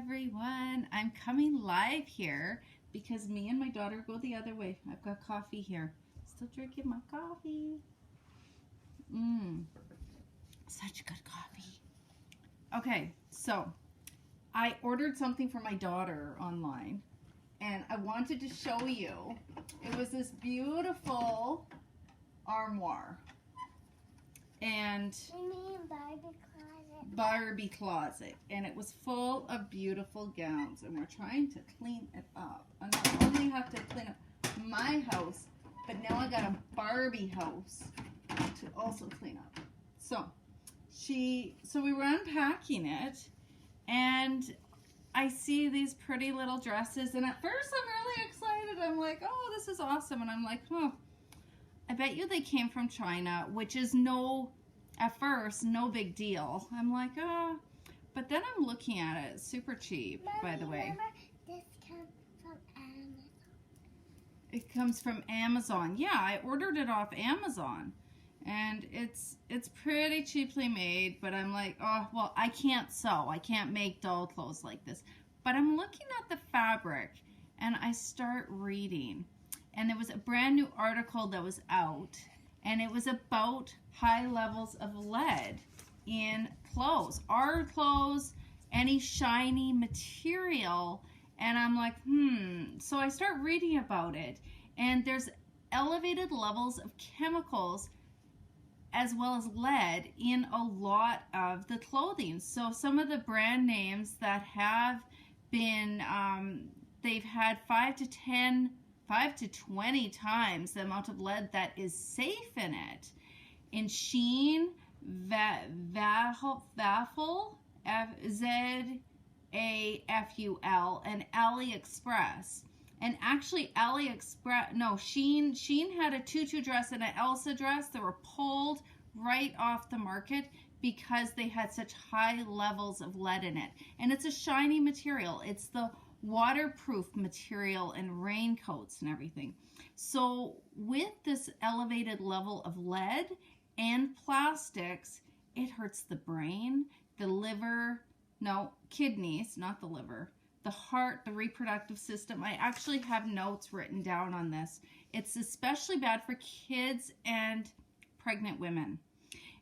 everyone. I'm coming live here because me and my daughter go the other way. I've got coffee here. Still drinking my coffee. Such good coffee. Okay, so I ordered something for my daughter online and I wanted to show you. It was this beautiful armoire. And Barbie closet, and it was full of beautiful gowns, and we're trying to clean it up. And I only have to clean up my house, but now I got a Barbie house to also clean up. So we were unpacking it, and I see these pretty little dresses, and at first I'm really excited. I'm like, oh, this is awesome, and I'm like, oh, I bet you they came from China, which is at first, no big deal. I'm like, oh, but then I'm looking at it. It's super cheap, by the way. This comes from Amazon. It comes from Amazon. Yeah, I ordered it off Amazon. And it's pretty cheaply made, but I'm like, oh, well, I can't sew. I can't make doll clothes like this. But I'm looking at the fabric, and I start reading. And there was a brand new article that was out, and it was about high levels of lead in clothes. Our clothes, any shiny material, and I'm like, So I start reading about it, and there's elevated levels of chemicals as well as lead in a lot of the clothing. So some of the brand names that have been, they've had 5 to 20 times the amount of lead that is safe in it. In Shein, Zaful, Z-A-F-U-L, and AliExpress. And actually, Shein had a tutu dress and an Elsa dress that were pulled right off the market because they had such high levels of lead in it. And it's a shiny material. It's the waterproof material and raincoats and everything. So with this elevated level of lead and plastics, it hurts the brain, the liver, kidneys, not the liver, the heart, the reproductive system. I actually have notes written down on this. It's especially bad for kids and pregnant women.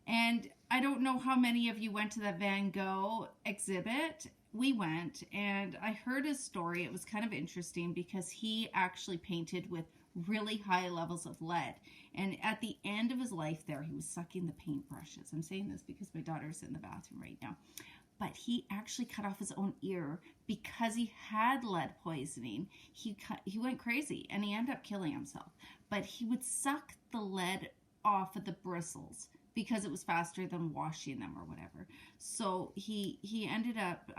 And I don't know how many of you went to that Van Gogh exhibit. We went, and I heard his story. It was kind of interesting because he actually painted with really high levels of lead. And at the end of his life there, he was sucking the paintbrushes. I'm saying this because my daughter's in the bathroom right now. But he actually cut off his own ear because he had lead poisoning. He went crazy, and he ended up killing himself. But he would suck the lead off of the bristles because it was faster than washing them or whatever. So he ended up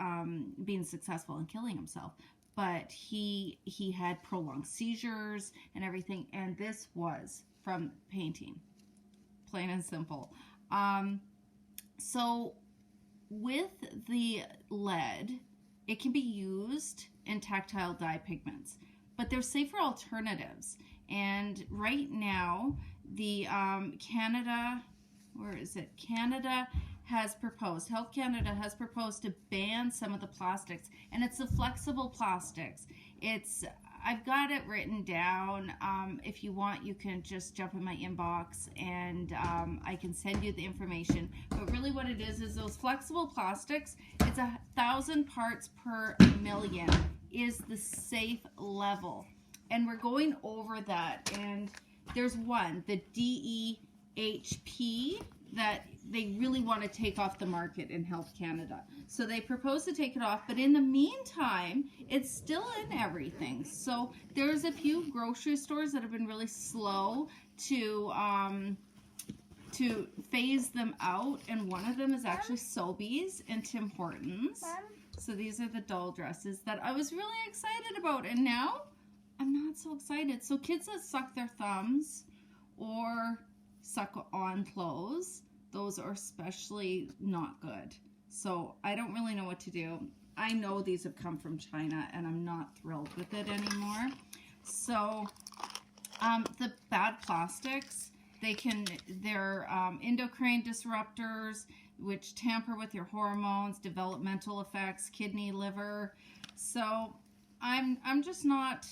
being successful in killing himself. But he had prolonged seizures and everything, and this was from painting, plain and simple. So with the lead, it can be used in tactile dye pigments, but there's safer alternatives. And right now, the Canada has proposed, Health Canada has proposed to ban some of the plastics, and it's the flexible plastics. I've got it written down. If you want, you can just jump in my inbox and I can send you the information. But really what it is those flexible plastics, it's 1,000 parts per million is the safe level. And we're going over that. And there's one, the DEHP, that they really want to take off the market in Health Canada. So they propose to take it off, but in the meantime, it's still in everything. So there's a few grocery stores that have been really slow to phase them out, and one of them is actually Sobeys and Tim Hortons. So these are the doll dresses that I was really excited about, and now I'm not so excited. So kids that suck their thumbs or suck on clothes, those are especially not good. So I don't really know what to do. I know these have come from China, and I'm not thrilled with it anymore. So the bad plastics, they're endocrine disruptors. which tamper with your hormones, developmental effects, kidney, liver. So I'm just not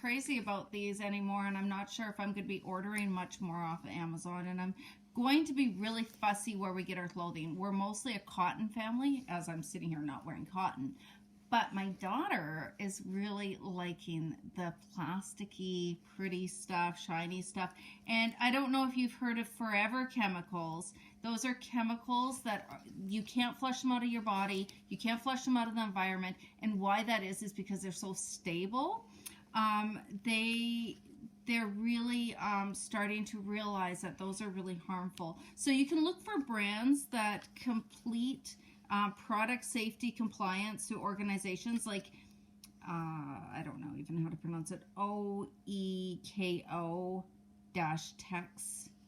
crazy about these anymore, and I'm not sure if I'm going to be ordering much more off of Amazon, and I'm going to be really fussy where we get our clothing. We're mostly a cotton family, as I'm sitting here not wearing cotton. But my daughter is really liking the plasticky, pretty stuff, shiny stuff. And I don't know if you've heard of forever chemicals. Those are chemicals that you can't flush them out of your body. You can't flush them out of the environment. And why that is because they're so stable. They're really starting to realize that those are really harmful. So you can look for brands that complete product safety compliance to organizations like, I don't know even how to pronounce it, OEKO-TEX,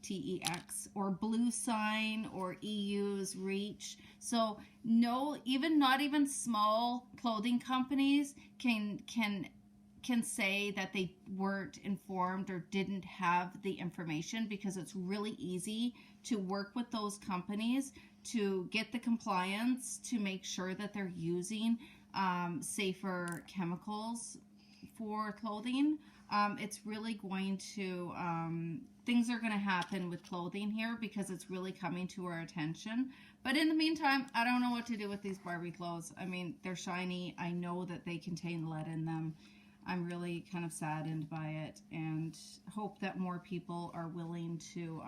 TEX, or Blue Sign, or EU's REACH. So not even small clothing companies can say that they weren't informed or didn't have the information, because it's really easy to work with those companies to get the compliance to make sure that they're using safer chemicals for clothing. It's really going to, things are going to happen with clothing here because it's really coming to our attention. But in the meantime, I don't know what to do with these Barbie clothes. I mean, they're shiny. I know that they contain lead in them. I'm really kind of saddened by it, and hope that more people are willing to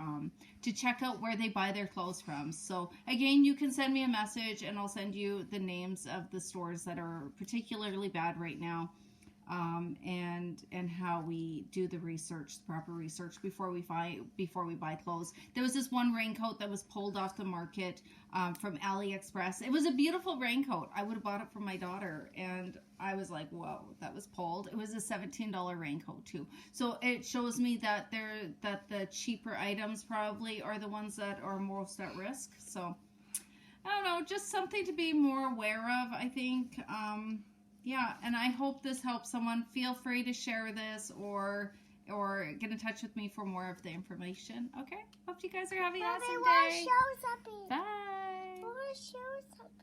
check out where they buy their clothes from. So again, you can send me a message and I'll send you the names of the stores that are particularly bad right now, and how we do the research, the proper research before we buy clothes. There was this one raincoat that was pulled off the market from AliExpress. It was a beautiful raincoat. I would have bought it for my daughter, and I was like, whoa, that was pulled. It was a $17 raincoat too. So it shows me that the cheaper items probably are the ones that are most at risk. So I don't know, just something to be more aware of, I think. Yeah, and I hope this helps someone. Feel free to share this or get in touch with me for more of the information. Okay? Hope you guys are having an awesome day. Show something. Bye. Show something.